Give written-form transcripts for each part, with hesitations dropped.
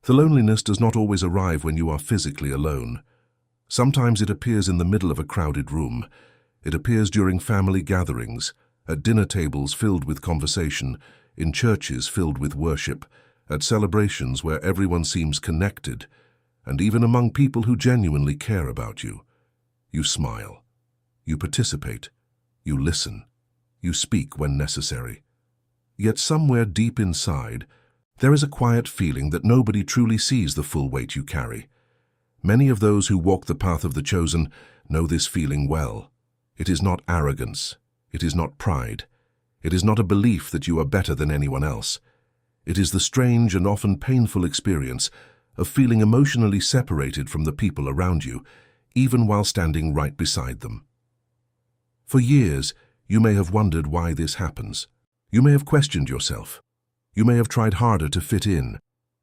The loneliness does not always arrive when you are physically alone. Sometimes it appears in the middle of a crowded room. It appears during family gatherings, at dinner tables filled with conversation, in churches filled with worship, at celebrations where everyone seems connected, and even among people who genuinely care about you. You smile. You participate. You listen. You speak when necessary. Yet somewhere deep inside, there is a quiet feeling that nobody truly sees the full weight you carry. Many of those who walk the path of the chosen know this feeling well. It is not arrogance. It is not pride. It is not a belief that you are better than anyone else. It is the strange and often painful experience of feeling emotionally separated from the people around you, even while standing right beside them. For years, you may have wondered why this happens. You may have questioned yourself. You may have tried harder to fit in.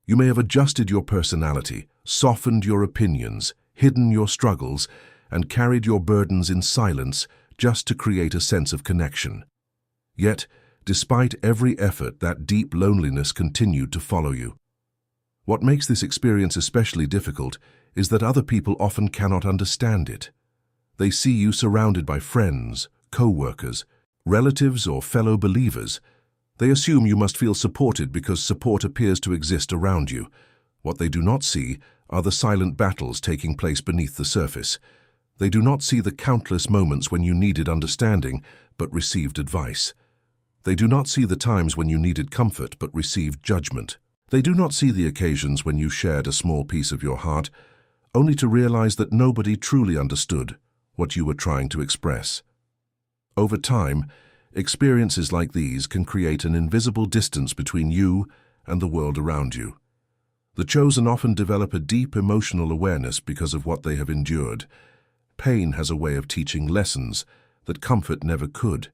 You may have adjusted your personality, softened your opinions, hidden your struggles, and carried your burdens in silence just to create a sense of connection. Yet, despite every effort, that deep loneliness continued to follow you. What makes this experience especially difficult is that other people often cannot understand it. They see you surrounded by friends, co-workers, relatives, or fellow believers. They assume you must feel supported because support appears to exist around you. What they do not see are the silent battles taking place beneath the surface. They do not see the countless moments when you needed understanding but received advice. They do not see the times when you needed comfort but received judgment. They do not see the occasions when you shared a small piece of your heart, only to realize that nobody truly understood what you were trying to express. Over time, experiences like these can create an invisible distance between you and the world around you. The chosen often develop a deep emotional awareness because of what they have endured. Pain has a way of teaching lessons that comfort never could.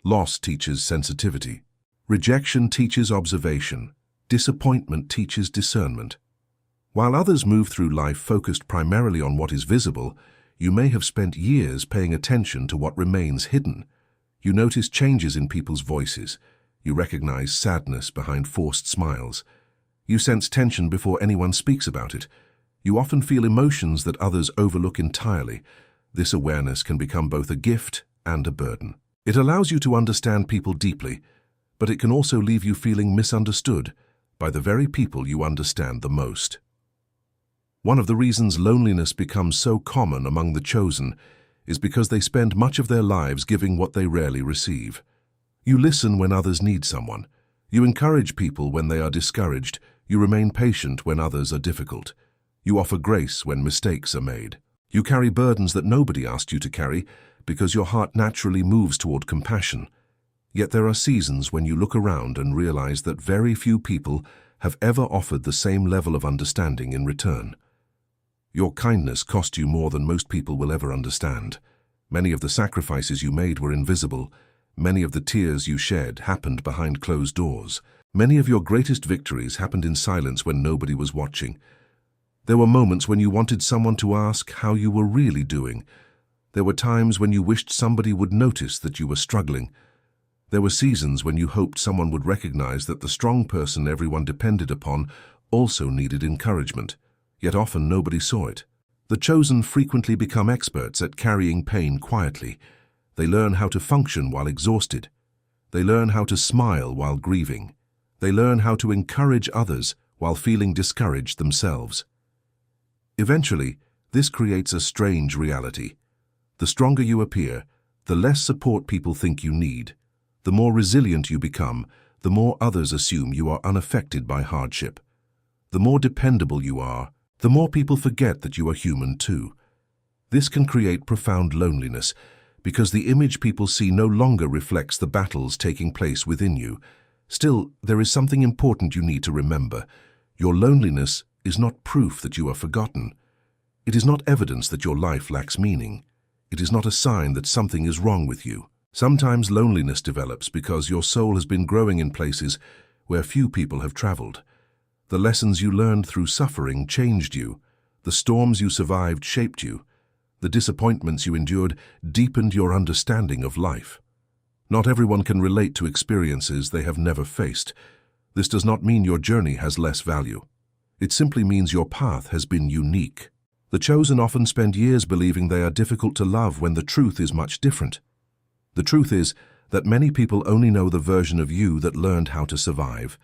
Loss teaches sensitivity. Rejection teaches observation. Disappointment teaches discernment. While others move through life focused primarily on what is visible, you may have spent years paying attention to what remains hidden. You notice changes in people's voices. You recognize sadness behind forced smiles. You sense tension before anyone speaks about it. You often feel emotions that others overlook entirely. This awareness can become both a gift and a burden. It allows you to understand people deeply, but it can also leave you feeling misunderstood by the very people you understand the most. One of the reasons loneliness becomes so common among the chosen is because they spend much of their lives giving what they rarely receive. You listen when others need someone. You encourage people when they are discouraged. You remain patient when others are difficult. You offer grace when mistakes are made. You carry burdens that nobody asked you to carry because your heart naturally moves toward compassion. Yet there are seasons when you look around and realize that very few people have ever offered the same level of understanding in return. Your kindness cost you more than most people will ever understand. Many of the sacrifices you made were invisible. Many of the tears you shed happened behind closed doors. Many of your greatest victories happened in silence when nobody was watching. There were moments when you wanted someone to ask how you were really doing. There were times when you wished somebody would notice that you were struggling. There were seasons when you hoped someone would recognize that the strong person everyone depended upon also needed encouragement. Yet often nobody saw it. The chosen frequently become experts at carrying pain quietly. They learn how to function while exhausted. They learn how to smile while grieving. They learn how to encourage others while feeling discouraged themselves. Eventually, this creates a strange reality. The stronger you appear, the less support people think you need. The more resilient you become, the more others assume you are unaffected by hardship. The more dependable you are, the more people forget that you are human too. This can create profound loneliness because the image people see no longer reflects the battles taking place within you. Still, there is something important you need to remember. Your loneliness is not proof that you are forgotten. It is not evidence that your life lacks meaning. It is not a sign that something is wrong with you. Sometimes loneliness develops because your soul has been growing in places where few people have traveled. The lessons you learned through suffering changed you. The storms you survived shaped you. The disappointments you endured deepened your understanding of life. Not everyone can relate to experiences they have never faced. This does not mean your journey has less value. It simply means your path has been unique. The chosen often spend years believing they are difficult to love when the truth is much different. The truth is that many people only know the version of you that learned how to survive.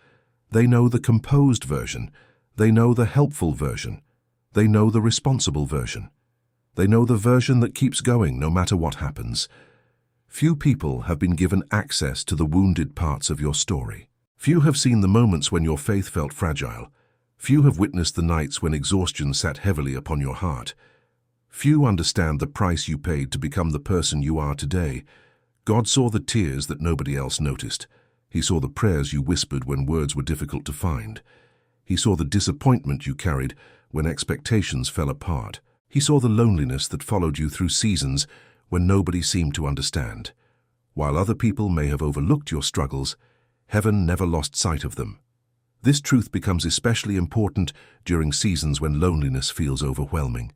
They know the composed version. They know the helpful version. They know the responsible version. They know the version that keeps going no matter what happens. Few people have been given access to the wounded parts of your story. Few have seen the moments when your faith felt fragile. Few have witnessed the nights when exhaustion sat heavily upon your heart. Few understand the price you paid to become the person you are today. God saw the tears that nobody else noticed. He saw the prayers you whispered when words were difficult to find. He saw the disappointment you carried when expectations fell apart. He saw the loneliness that followed you through seasons when nobody seemed to understand. While other people may have overlooked your struggles, heaven never lost sight of them. This truth becomes especially important during seasons when loneliness feels overwhelming.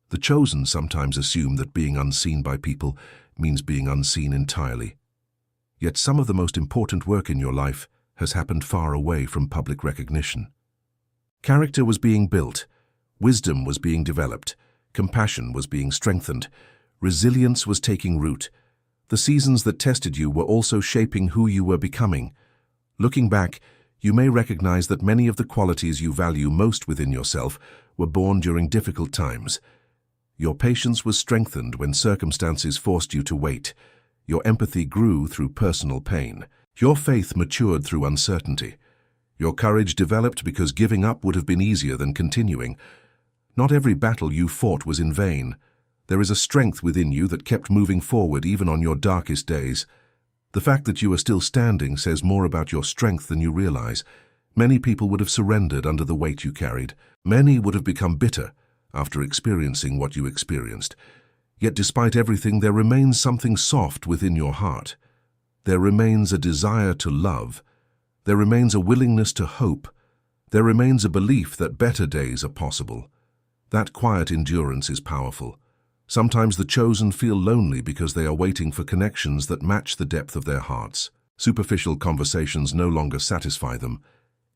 The chosen sometimes assume that being unseen by people means being unseen entirely. Yet some of the most important work in your life has happened far away from public recognition. Character was being built, wisdom was being developed, compassion was being strengthened, resilience was taking root. The seasons that tested you were also shaping who you were becoming. Looking back, you may recognize that many of the qualities you value most within yourself were born during difficult times. Your patience was strengthened when circumstances forced you to wait. Your empathy grew through personal pain. Your faith matured through uncertainty. Your courage developed because giving up would have been easier than continuing. Not every battle you fought was in vain. There is a strength within you that kept moving forward even on your darkest days. The fact that you are still standing says more about your strength than you realize. Many people would have surrendered under the weight you carried. Many would have become bitter after experiencing what you experienced. Yet despite everything, there remains something soft within your heart. There remains a desire to love. There remains a willingness to hope. There remains a belief that better days are possible. That quiet endurance is powerful. Sometimes the chosen feel lonely because they are waiting for connections that match the depth of their hearts. Superficial conversations no longer satisfy them.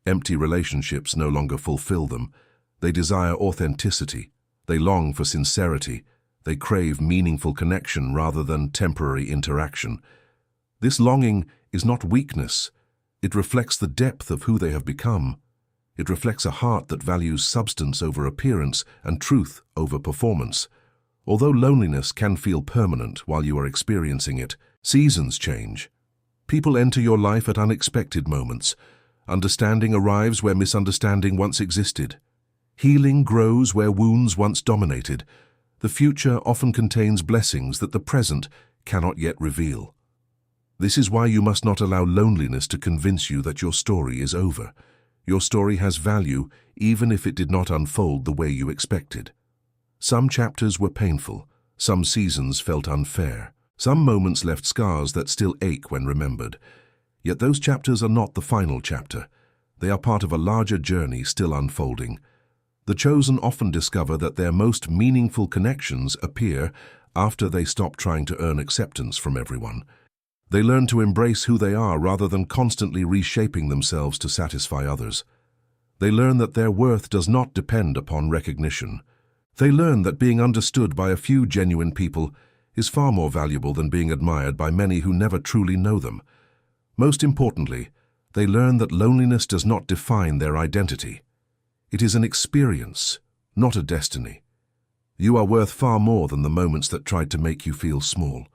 Empty relationships no longer fulfill them. They desire authenticity. They long for sincerity. They crave meaningful connection rather than temporary interaction. This longing is not weakness. It reflects the depth of who they have become. It reflects a heart that values substance over appearance and truth over performance. Although loneliness can feel permanent while you are experiencing it, seasons change. People enter your life at unexpected moments. Understanding arrives where misunderstanding once existed. Healing grows where wounds once dominated. The future often contains blessings that the present cannot yet reveal. This is why you must not allow loneliness to convince you that your story is over. Your story has value even if it did not unfold the way you expected. Some chapters were painful, some seasons felt unfair, some moments left scars that still ache when remembered. Yet those chapters are not the final chapter. They are part of a larger journey still unfolding. The chosen often discover that their most meaningful connections appear after they stop trying to earn acceptance from everyone. They learn to embrace who they are rather than constantly reshaping themselves to satisfy others. They learn that their worth does not depend upon recognition. They learn that being understood by a few genuine people is far more valuable than being admired by many who never truly know them. Most importantly, they learn that loneliness does not define their identity. It is an experience, not a destiny. You are worth far more than the moments that tried to make you feel small.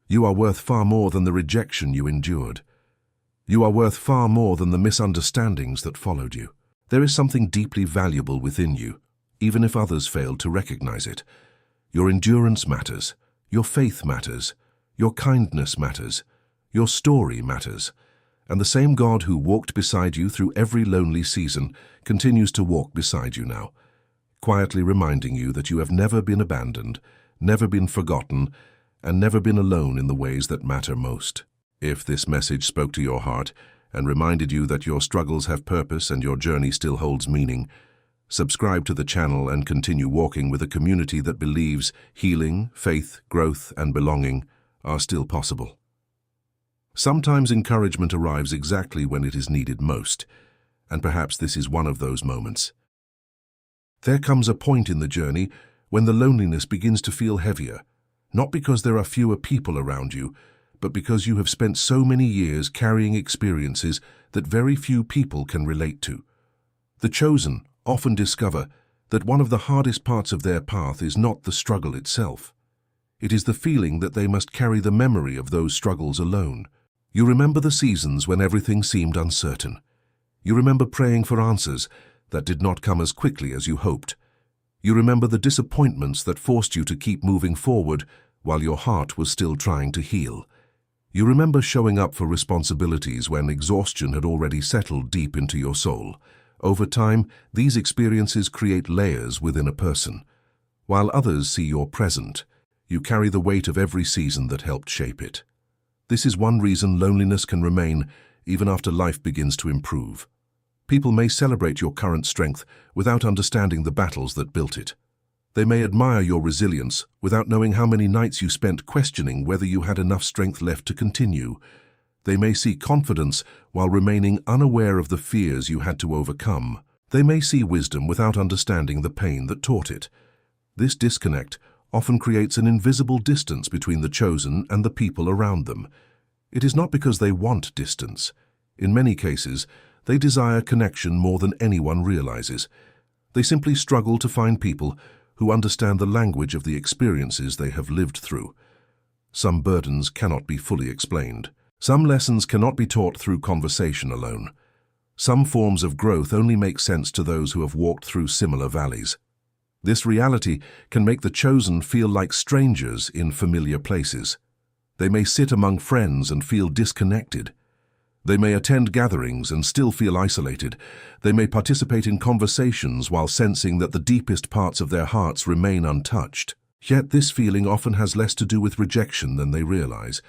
You are worth far more than the rejection you endured. You are worth far more than the misunderstandings that followed you. There is something deeply valuable within you, even if others failed to recognize it. Your endurance matters. Your faith matters. Your kindness matters. Your story matters. And the same God who walked beside you through every lonely season continues to walk beside you now, quietly reminding you that you have never been abandoned, never been forgotten, and never been alone in the ways that matter most. If this message spoke to your heart and reminded you that your struggles have purpose and your journey still holds meaning, subscribe to the channel and continue walking with a community that believes healing, faith, growth, and belonging are still possible. Sometimes encouragement arrives exactly when it is needed most, and perhaps this is one of those moments. There comes a point in the journey when the loneliness begins to feel heavier, not because there are fewer people around you, but because you have spent so many years carrying experiences that very few people can relate to. The chosen often discover that one of the hardest parts of their path is not the struggle itself. It is the feeling that they must carry the memory of those struggles alone. You remember the seasons when everything seemed uncertain. You remember praying for answers that did not come as quickly as you hoped. You remember the disappointments that forced you to keep moving forward while your heart was still trying to heal. You remember showing up for responsibilities when exhaustion had already settled deep into your soul. Over time, these experiences create layers within a person. While others see your present, you carry the weight of every season that helped shape it. This is one reason loneliness can remain even after life begins to improve. People may celebrate your current strength without understanding the battles that built it. They may admire your resilience without knowing how many nights you spent questioning whether you had enough strength left to continue. They may see confidence while remaining unaware of the fears you had to overcome. They may see wisdom without understanding the pain that taught it. This disconnect often creates an invisible distance between the chosen and the people around them. It is not because they want distance. In many cases, they desire connection more than anyone realizes. They simply struggle to find people who understand the language of the experiences they have lived through. Some burdens cannot be fully explained. Some lessons cannot be taught through conversation alone. Some forms of growth only make sense to those who have walked through similar valleys. This reality can make the chosen feel like strangers in familiar places. They may sit among friends and feel disconnected. They may attend gatherings and still feel isolated. They may participate in conversations while sensing that the deepest parts of their hearts remain untouched. Yet this feeling often has less to do with rejection than they realize.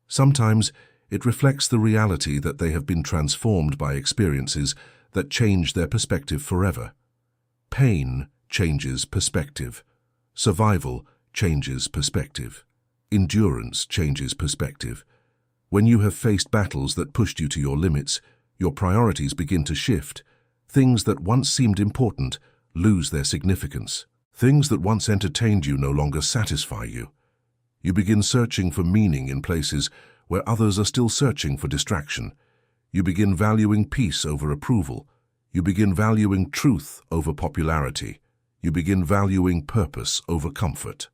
Sometimes it reflects the reality that they have been transformed by experiences that change their perspective forever. Pain changes perspective. Survival changes perspective. Endurance changes perspective. When you have faced battles that pushed you to your limits, your priorities begin to shift. Things that once seemed important lose their significance. Things that once entertained you no longer satisfy you. You begin searching for meaning in places where others are still searching for distraction. You begin valuing peace over approval. You begin valuing truth over popularity. You begin valuing purpose over comfort.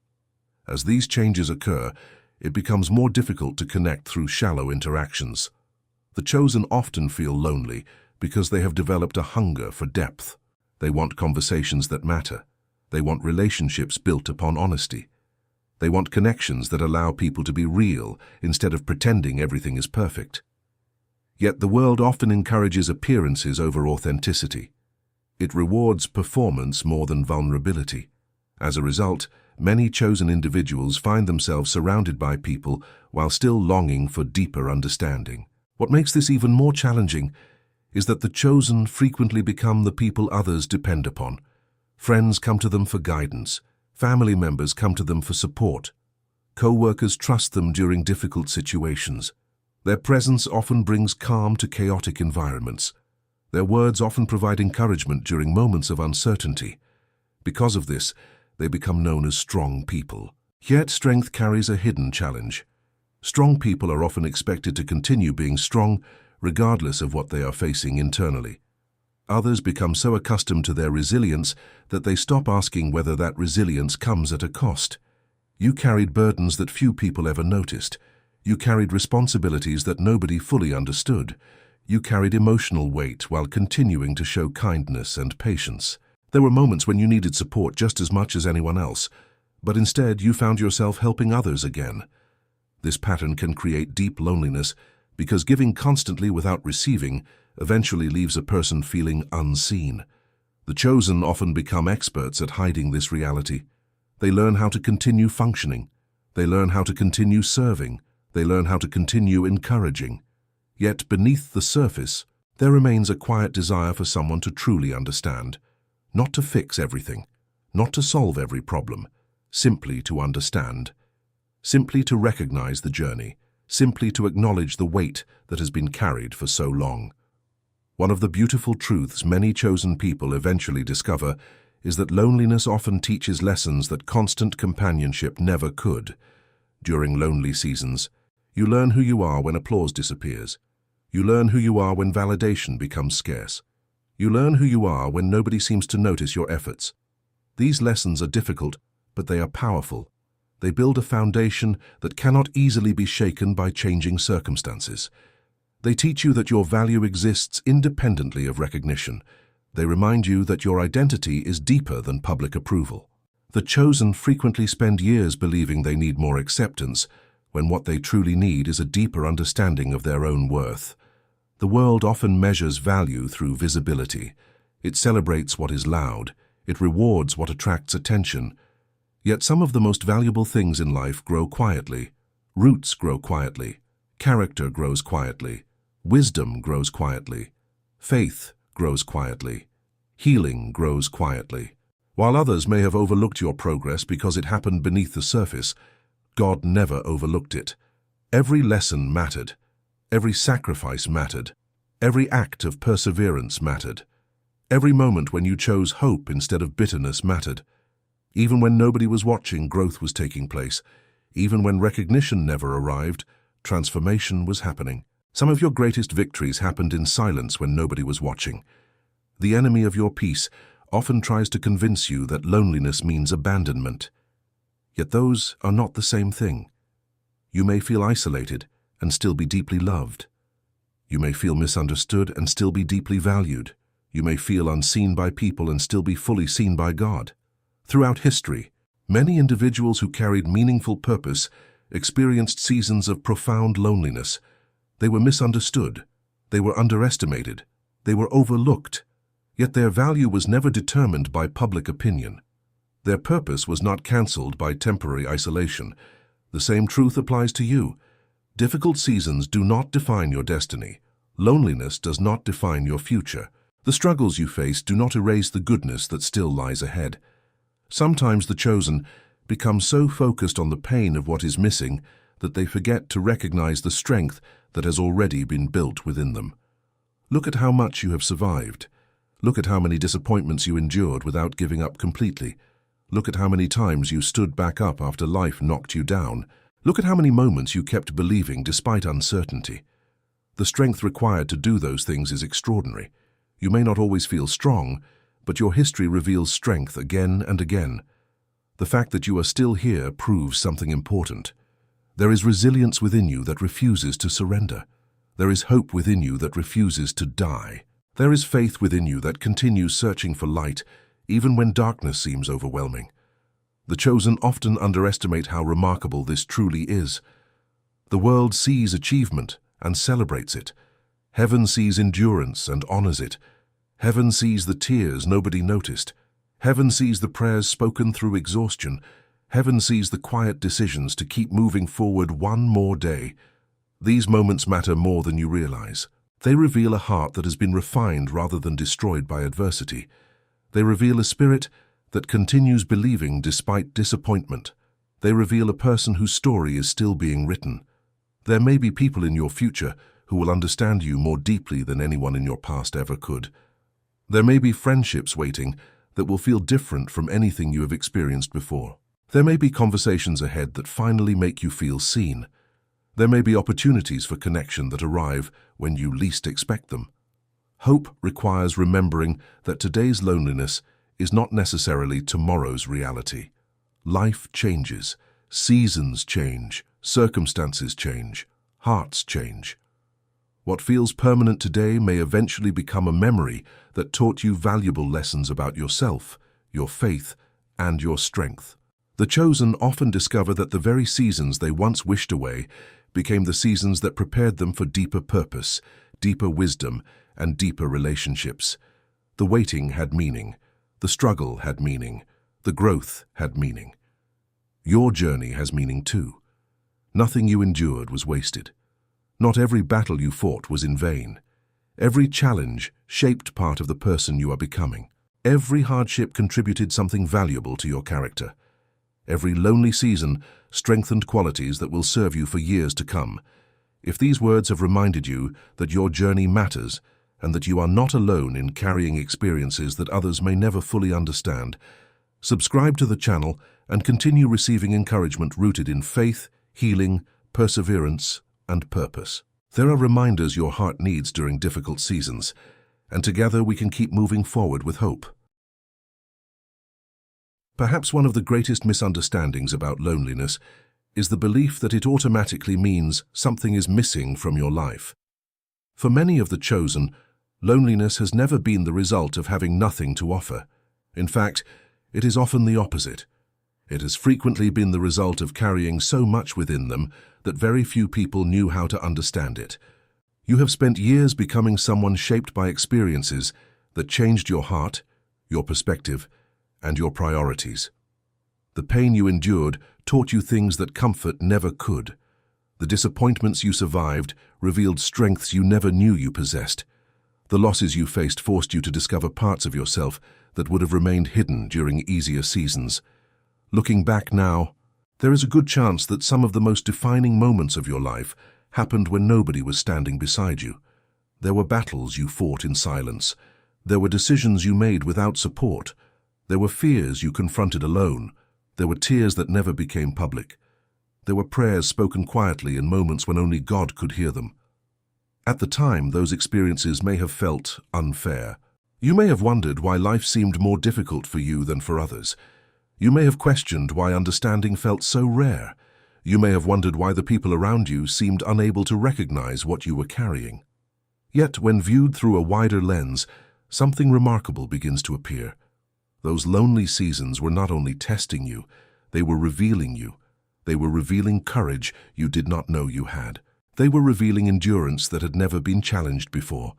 As these changes occur, it becomes more difficult to connect through shallow interactions. The chosen often feel lonely because they have developed a hunger for depth. They want conversations that matter. They want relationships built upon honesty. They want connections that allow people to be real instead of pretending everything is perfect. Yet the world often encourages appearances over authenticity. It rewards performance more than vulnerability. As a result, many chosen individuals find themselves surrounded by people while still longing for deeper understanding. What makes this even more challenging is that the chosen frequently become the people others depend upon. Friends come to them for guidance. Family members come to them for support. Co-workers trust them during difficult situations. Their presence often brings calm to chaotic environments. Their words often provide encouragement during moments of uncertainty. Because of this, they become known as strong people. Yet strength carries a hidden challenge. Strong people are often expected to continue being strong regardless of what they are facing internally. Others become so accustomed to their resilience that they stop asking whether that resilience comes at a cost. You carried burdens that few people ever noticed. You carried responsibilities that nobody fully understood. You carried emotional weight while continuing to show kindness and patience. There were moments when you needed support just as much as anyone else, but instead you found yourself helping others again. This pattern can create deep loneliness because giving constantly without receiving eventually leaves a person feeling unseen. The chosen often become experts at hiding this reality. They learn how to continue functioning. They learn how to continue serving. They learn how to continue encouraging. Yet beneath the surface, there remains a quiet desire for someone to truly understand. Not to fix everything, not to solve every problem, simply to understand. Simply to recognize the journey, simply to acknowledge the weight that has been carried for so long. One of the beautiful truths many chosen people eventually discover is that loneliness often teaches lessons that constant companionship never could. During lonely seasons, you learn who you are when applause disappears. You learn who you are when validation becomes scarce. You learn who you are when nobody seems to notice your efforts. These lessons are difficult, but they are powerful. They build a foundation that cannot easily be shaken by changing circumstances. They teach you that your value exists independently of recognition. They remind you that your identity is deeper than public approval. The chosen frequently spend years believing they need more acceptance, when what they truly need is a deeper understanding of their own worth. The world often measures value through visibility. It celebrates what is loud. It rewards what attracts attention. Yet some of the most valuable things in life grow quietly. Roots grow quietly. Character grows quietly. Wisdom grows quietly. Faith grows quietly. Healing grows quietly. While others may have overlooked your progress because it happened beneath the surface, God never overlooked it. Every lesson mattered. Every sacrifice mattered. Every act of perseverance mattered. Every moment when you chose hope instead of bitterness mattered. Even when nobody was watching, growth was taking place. Even when recognition never arrived, transformation was happening. Some of your greatest victories happened in silence when nobody was watching. The enemy of your peace often tries to convince you that loneliness means abandonment. Yet those are not the same thing. You may feel isolated and still be deeply loved. You may feel misunderstood and still be deeply valued. You may feel unseen by people and still be fully seen by God. Throughout history, many individuals who carried meaningful purpose experienced seasons of profound loneliness. They were misunderstood. They were underestimated. They were overlooked. Yet their value was never determined by public opinion. Their purpose was not cancelled by temporary isolation. The same truth applies to you. Difficult seasons do not define your destiny. Loneliness does not define your future. The struggles you face do not erase the goodness that still lies ahead. Sometimes the chosen become so focused on the pain of what is missing that they forget to recognize the strength that has already been built within them. Look at how much you have survived. Look at how many disappointments you endured without giving up completely. Look at how many times you stood back up after life knocked you down. Look at how many moments you kept believing despite uncertainty. The strength required to do those things is extraordinary. You may not always feel strong, but your history reveals strength again and again. The fact that you are still here proves something important. There is resilience within you that refuses to surrender. There is hope within you that refuses to die. There is faith within you that continues searching for light, even when darkness seems overwhelming. The chosen often underestimate how remarkable this truly is. The world sees achievement and celebrates it. Heaven sees endurance and honors it. Heaven sees the tears nobody noticed. Heaven sees the prayers spoken through exhaustion. Heaven sees the quiet decisions to keep moving forward one more day. These moments matter more than you realize. They reveal a heart that has been refined rather than destroyed by adversity. They reveal a spirit that continues believing despite disappointment. They reveal a person whose story is still being written. There may be people in your future who will understand you more deeply than anyone in your past ever could. There may be friendships waiting that will feel different from anything you have experienced before. There may be conversations ahead that finally make you feel seen. There may be opportunities for connection that arrive when you least expect them. Hope requires remembering that today's loneliness is not necessarily tomorrow's reality. Life changes, seasons change, circumstances change, hearts change. What feels permanent today may eventually become a memory that taught you valuable lessons about yourself, your faith, and your strength. The chosen often discover that the very seasons they once wished away became the seasons that prepared them for deeper purpose, deeper wisdom, and deeper relationships. The waiting had meaning. The struggle had meaning. The growth had meaning. Your journey has meaning too. Nothing you endured was wasted. Not every battle you fought was in vain. Every challenge shaped part of the person you are becoming. Every hardship contributed something valuable to your character. Every lonely season strengthened qualities that will serve you for years to come. If these words have reminded you that your journey matters and that you are not alone in carrying experiences that others may never fully understand. Subscribe to the channel and continue receiving encouragement rooted in faith, healing, perseverance, and purpose. There are reminders your heart needs during difficult seasons, and together we can keep moving forward with hope. Perhaps one of the greatest misunderstandings about loneliness is the belief that it automatically means something is missing from your life. For many of the chosen, loneliness has never been the result of having nothing to offer. In fact, it is often the opposite. It has frequently been the result of carrying so much within them that very few people knew how to understand it. You have spent years becoming someone shaped by experiences that changed your heart, your perspective, and your priorities. The pain you endured taught you things that comfort never could. The disappointments you survived revealed strengths you never knew you possessed. The losses you faced forced you to discover parts of yourself that would have remained hidden during easier seasons. Looking back now, there is a good chance that some of the most defining moments of your life happened when nobody was standing beside you. There were battles you fought in silence. There were decisions you made without support. There were fears you confronted alone. There were tears that never became public. There were prayers spoken quietly in moments when only God could hear them. At the time, those experiences may have felt unfair. You may have wondered why life seemed more difficult for you than for others. You may have questioned why understanding felt so rare. You may have wondered why the people around you seemed unable to recognize what you were carrying. Yet, when viewed through a wider lens, something remarkable begins to appear. Those lonely seasons were not only testing you, they were revealing you. They were revealing courage you did not know you had. They were revealing endurance that had never been challenged before.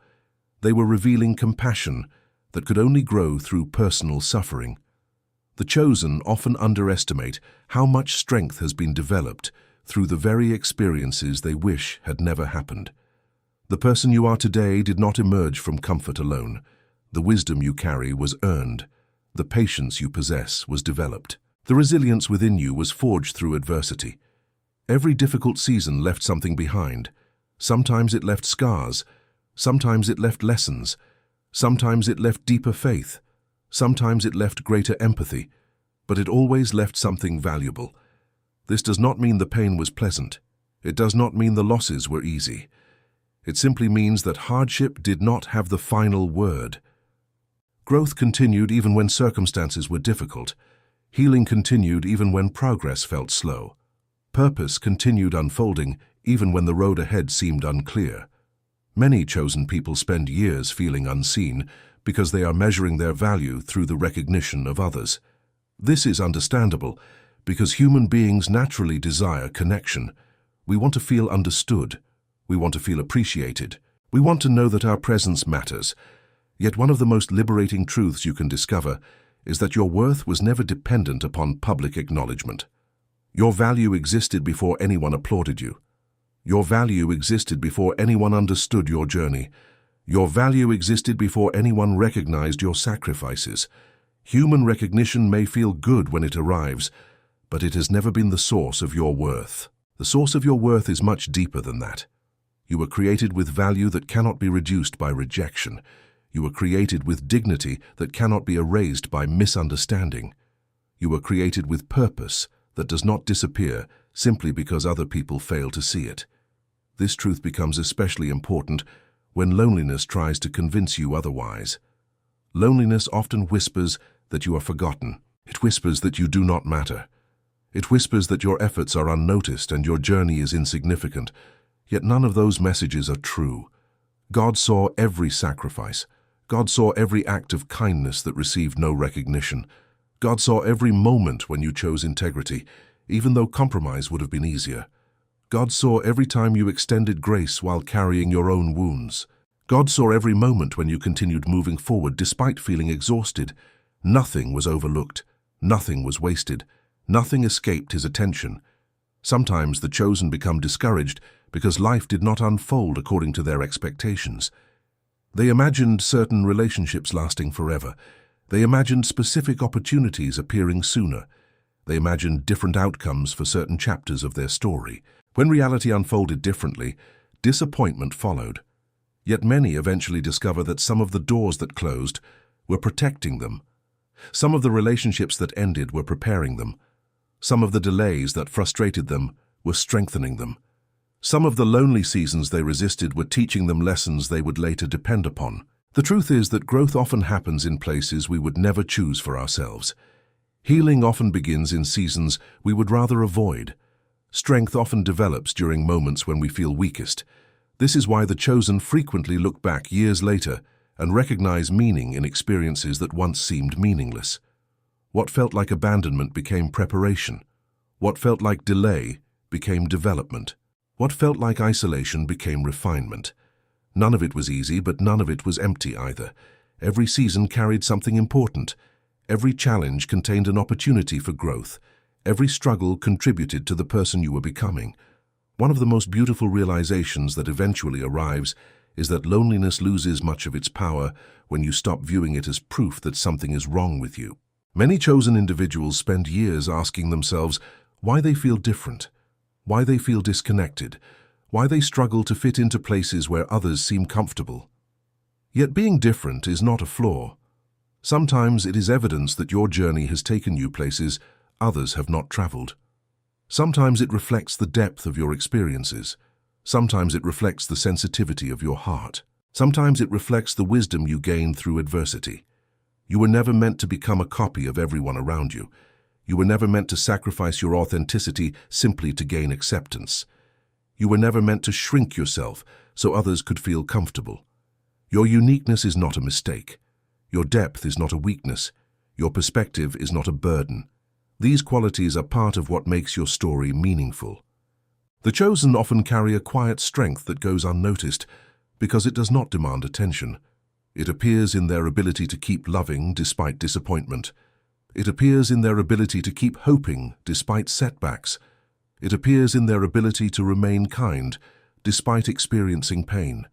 They were revealing compassion that could only grow through personal suffering. The chosen often underestimate how much strength has been developed through the very experiences they wish had never happened. The person you are today did not emerge from comfort alone. The wisdom you carry was earned. The patience you possess was developed. The resilience within you was forged through adversity. Every difficult season left something behind. Sometimes it left scars. Sometimes it left lessons. Sometimes it left deeper faith. Sometimes it left greater empathy. But it always left something valuable. This does not mean the pain was pleasant. It does not mean the losses were easy. It simply means that hardship did not have the final word. Growth continued even when circumstances were difficult. Healing continued even when progress felt slow. Purpose continued unfolding even when the road ahead seemed unclear. Many chosen people spend years feeling unseen because they are measuring their value through the recognition of others. This is understandable because human beings naturally desire connection. We want to feel understood. We want to feel appreciated. We want to know that our presence matters. Yet one of the most liberating truths you can discover is that your worth was never dependent upon public acknowledgement. Your value existed before anyone applauded you. Your value existed before anyone understood your journey. Your value existed before anyone recognized your sacrifices. Human recognition may feel good when it arrives, but it has never been the source of your worth. The source of your worth is much deeper than that. You were created with value that cannot be reduced by rejection. You were created with dignity that cannot be erased by misunderstanding. You were created with purpose that does not disappear simply because other people fail to see it. This truth becomes especially important when loneliness tries to convince you otherwise. Loneliness often whispers that you are forgotten. It whispers that you do not matter. It whispers that your efforts are unnoticed and your journey is insignificant. Yet none of those messages are true. God saw every sacrifice. God saw every act of kindness that received no recognition. God saw every moment when you chose integrity, even though compromise would have been easier. God saw every time you extended grace while carrying your own wounds. God saw every moment when you continued moving forward despite feeling exhausted. Nothing was overlooked. Nothing was wasted. Nothing escaped his attention. Sometimes the chosen become discouraged because life did not unfold according to their expectations. They imagined certain relationships lasting forever. They imagined specific opportunities appearing sooner. They imagined different outcomes for certain chapters of their story. When reality unfolded differently, disappointment followed. Yet many eventually discover that some of the doors that closed were protecting them. Some of the relationships that ended were preparing them. Some of the delays that frustrated them were strengthening them. Some of the lonely seasons they resisted were teaching them lessons they would later depend upon. The truth is that growth often happens in places we would never choose for ourselves. Healing often begins in seasons we would rather avoid. Strength often develops during moments when we feel weakest. This is why the chosen frequently look back years later and recognize meaning in experiences that once seemed meaningless. What felt like abandonment became preparation. What felt like delay became development. What felt like isolation became refinement. None of it was easy, but none of it was empty either. Every season carried something important. Every challenge contained an opportunity for growth. Every struggle contributed to the person you were becoming. One of the most beautiful realizations that eventually arrives is that loneliness loses much of its power when you stop viewing it as proof that something is wrong with you. Many chosen individuals spend years asking themselves why they feel different, why they feel disconnected, why they struggle to fit into places where others seem comfortable. Yet being different is not a flaw. Sometimes it is evidence that your journey has taken you places others have not traveled. Sometimes it reflects the depth of your experiences. Sometimes it reflects the sensitivity of your heart. Sometimes it reflects the wisdom you gained through adversity. You were never meant to become a copy of everyone around you. You were never meant to sacrifice your authenticity simply to gain acceptance. You were never meant to shrink yourself so others could feel comfortable. Your uniqueness is not a mistake. Your depth is not a weakness. Your perspective is not a burden. These qualities are part of what makes your story meaningful. The chosen often carry a quiet strength that goes unnoticed because it does not demand attention. It appears in their ability to keep loving despite disappointment. It appears in their ability to keep hoping despite setbacks. It appears in their ability to remain kind despite experiencing pain.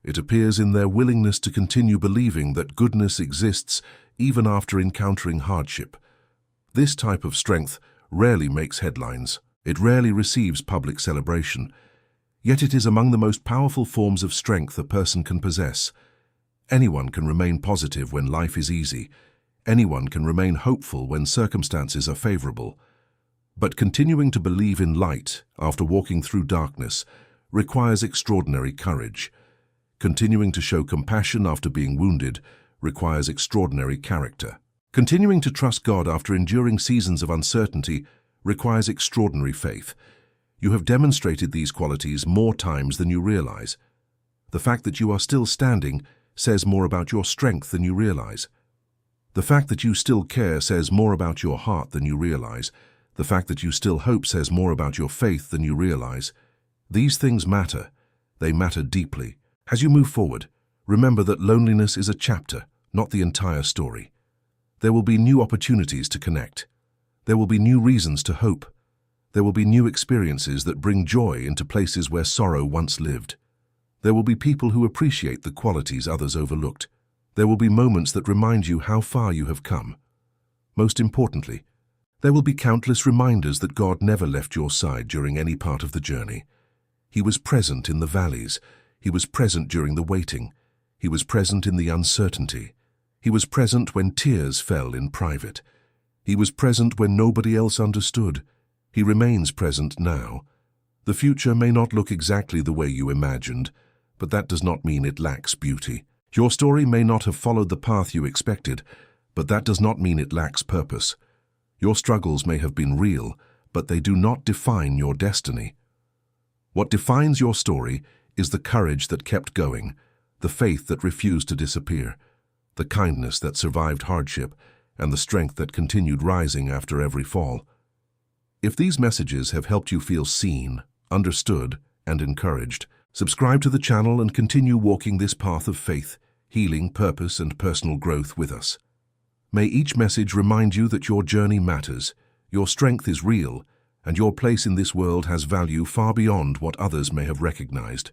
It appears in their willingness to continue believing that goodness exists even after encountering hardship. This type of strength rarely makes headlines. It rarely receives public celebration. Yet it is among the most powerful forms of strength a person can possess. Anyone can remain positive when life is easy. Anyone can remain hopeful when circumstances are favorable. But continuing to believe in light after walking through darkness requires extraordinary courage. Continuing to show compassion after being wounded requires extraordinary character. Continuing to trust God after enduring seasons of uncertainty requires extraordinary faith. You have demonstrated these qualities more times than you realize. The fact that you are still standing says more about your strength than you realize. The fact that you still care says more about your heart than you realize. The fact that you still hope says more about your faith than you realize. These things matter. They matter deeply. As you move forward, remember that loneliness is a chapter, not the entire story. There will be new opportunities to connect. There will be new reasons to hope. There will be new experiences that bring joy into places where sorrow once lived. There will be people who appreciate the qualities others overlooked. There will be moments that remind you how far you have come. Most importantly, there will be countless reminders that God never left your side during any part of the journey. He was present in the valleys. He was present during the waiting. He was present in the uncertainty. He was present when tears fell in private. He was present when nobody else understood. He remains present now. The future may not look exactly the way you imagined, but that does not mean it lacks beauty. Your story may not have followed the path you expected, but that does not mean it lacks purpose. Your struggles may have been real, but they do not define your destiny. What defines your story is the courage that kept going, the faith that refused to disappear, the kindness that survived hardship, and the strength that continued rising after every fall. If these messages have helped you feel seen, understood, and encouraged, subscribe to the channel and continue walking this path of faith, healing, purpose, and personal growth with us. May each message remind you that your journey matters, your strength is real, and your place in this world has value far beyond what others may have recognized.